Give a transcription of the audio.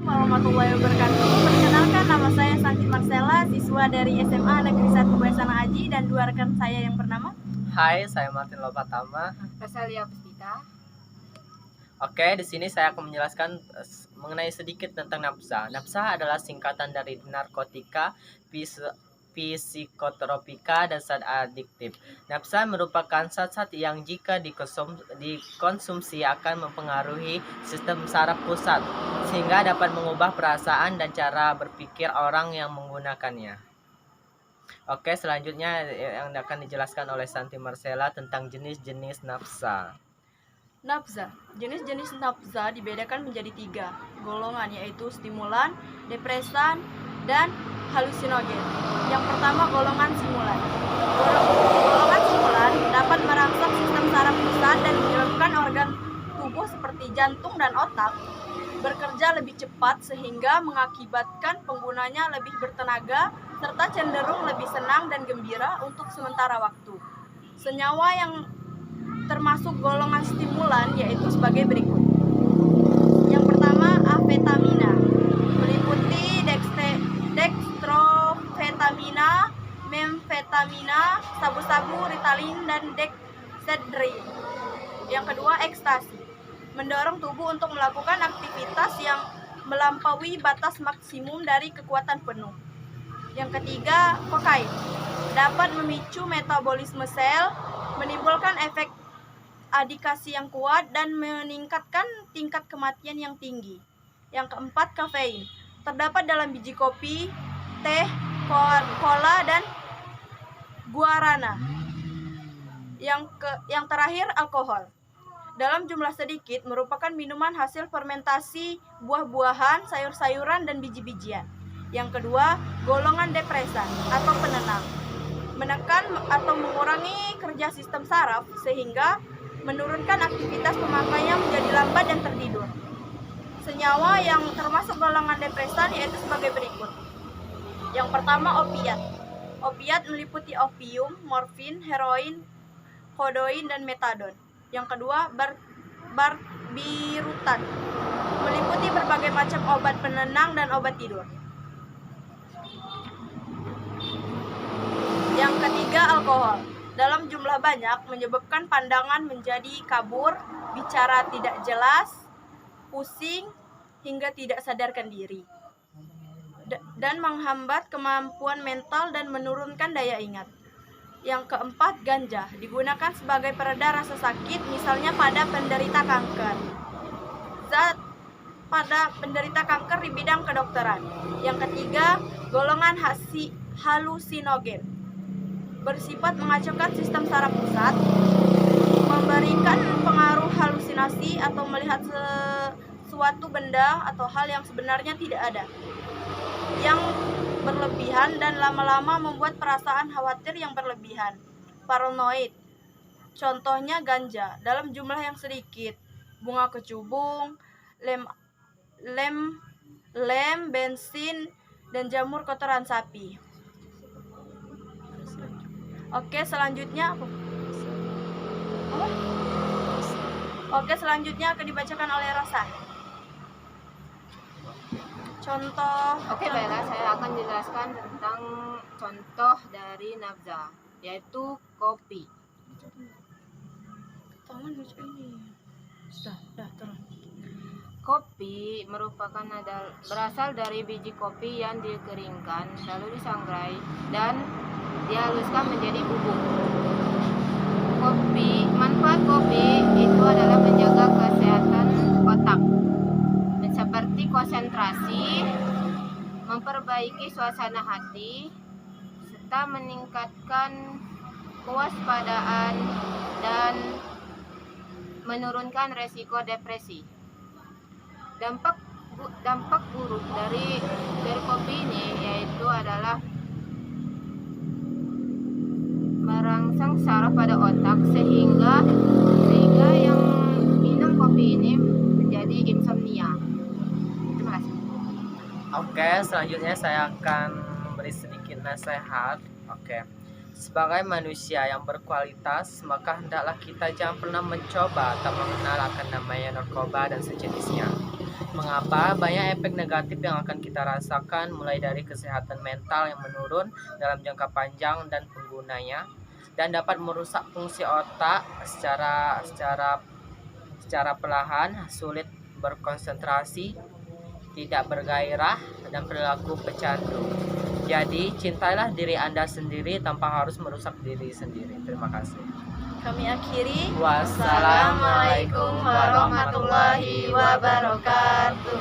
Warahmatullahi wabarakatuh. Perkenalkan, nama saya Santi Marcella, siswa dari SMA Negeri 1 Baisana Aji, dan dua rekan saya yang bernama. Hai, saya Martin Lopatama. Rosalia Puspita. Oke, di sini saya akan menjelaskan mengenai sedikit tentang nafsa. Nafsa adalah singkatan dari narkotika, psikotropika, dan zat adiktif. Nafsa merupakan zat-zat yang jika dikonsumsi akan mempengaruhi sistem saraf pusat, sehingga dapat mengubah perasaan dan cara berpikir orang yang menggunakannya. Oke, selanjutnya yang akan dijelaskan oleh Santi Marcella tentang jenis-jenis nafsa. Nafza. Jenis-jenis nafza dibedakan menjadi 3 golongan, yaitu stimulan, depresan, dan halusinogen. Yang pertama, golongan stimulan. Golongan stimulan dapat merangsang sistem saraf pusat dan menyebabkan organ tubuh seperti jantung dan otak bekerja lebih cepat, sehingga mengakibatkan penggunanya lebih bertenaga serta cenderung lebih senang dan gembira untuk sementara waktu. Senyawa yang termasuk golongan stimulan yaitu sebagai berikut. Yang pertama, amfetamina, meliputi dextrofetamina, memfetamina, sabu-sabu, Ritalin, dan dexedrine. Yang kedua, ekstasi, mendorong tubuh untuk melakukan aktivitas yang melampaui batas maksimum dari kekuatan penuh. Yang ketiga, kokain, dapat memicu metabolisme sel, menimbulkan efek adikasi yang kuat, dan meningkatkan tingkat kematian yang tinggi. Yang keempat, kafein, terdapat dalam biji kopi, teh, cola, dan guarana. Yang terakhir, alkohol, dalam jumlah sedikit, merupakan minuman hasil fermentasi buah-buahan, sayur-sayuran, dan biji-bijian. Yang kedua, golongan depresan atau penenang, menekan atau mengurangi kerja sistem saraf sehingga menurunkan aktivitas pemakainya menjadi lambat dan tertidur. Senyawa yang termasuk golongan depresan yaitu sebagai berikut. Yang pertama, opiat. Opiat meliputi opium, morfin, heroin, kodein, dan metadon. Yang kedua, barbiturate, meliputi berbagai macam obat penenang dan obat tidur. Yang ketiga, alkohol, dalam jumlah banyak menyebabkan pandangan menjadi kabur, bicara tidak jelas, pusing, hingga tidak sadarkan diri, dan menghambat kemampuan mental dan menurunkan daya ingat. Yang keempat, ganja, digunakan sebagai pereda rasa sakit, misalnya pada penderita kanker. Zat pada penderita kanker di bidang kedokteran. Yang ketiga, golongan halusinogen, bersifat mengacaukan sistem saraf pusat, memberikan pengaruh halusinasi atau melihat suatu benda atau hal yang sebenarnya tidak ada, yang berlebihan dan lama-lama membuat perasaan khawatir yang berlebihan, paranoid. Contohnya ganja dalam jumlah yang sedikit, bunga kecubung, lem, bensin, dan jamur kotoran sapi. Oke, selanjutnya akan dibacakan oleh Rosa. Oke, baiklah, saya akan jelaskan tentang contoh dari nafza, yaitu kopi. Kopi berasal dari biji kopi yang dikeringkan, lalu disangrai dan dihaluskan menjadi bubuk. Manfaat kopi itu adalah menjaga kesehatan otak, seperti konsentrasi, memperbaiki suasana hati, serta meningkatkan kewaspadaan dan menurunkan resiko depresi. Dampak buruk dari kopi ini yaitu adalah merangsang saraf pada otak sehingga yang minum kopi ini menjadi insomnia. Terima kasih. Oke, selanjutnya saya akan memberi sedikit nasihat. Oke. Sebagai manusia yang berkualitas, maka hendaklah kita jangan pernah mencoba atau mengenal akan namanya narkoba dan sejenisnya. Mengapa? Banyak efek negatif yang akan kita rasakan, mulai dari kesehatan mental yang menurun dalam jangka panjang dan penggunanya, dan dapat merusak fungsi otak secara perlahan, sulit berkonsentrasi, tidak bergairah, dan perilaku pecandu. Jadi, cintailah diri Anda sendiri tanpa harus merusak diri sendiri. Terima kasih. Kami akhiri. Wassalamualaikum warahmatullahi wabarakatuh.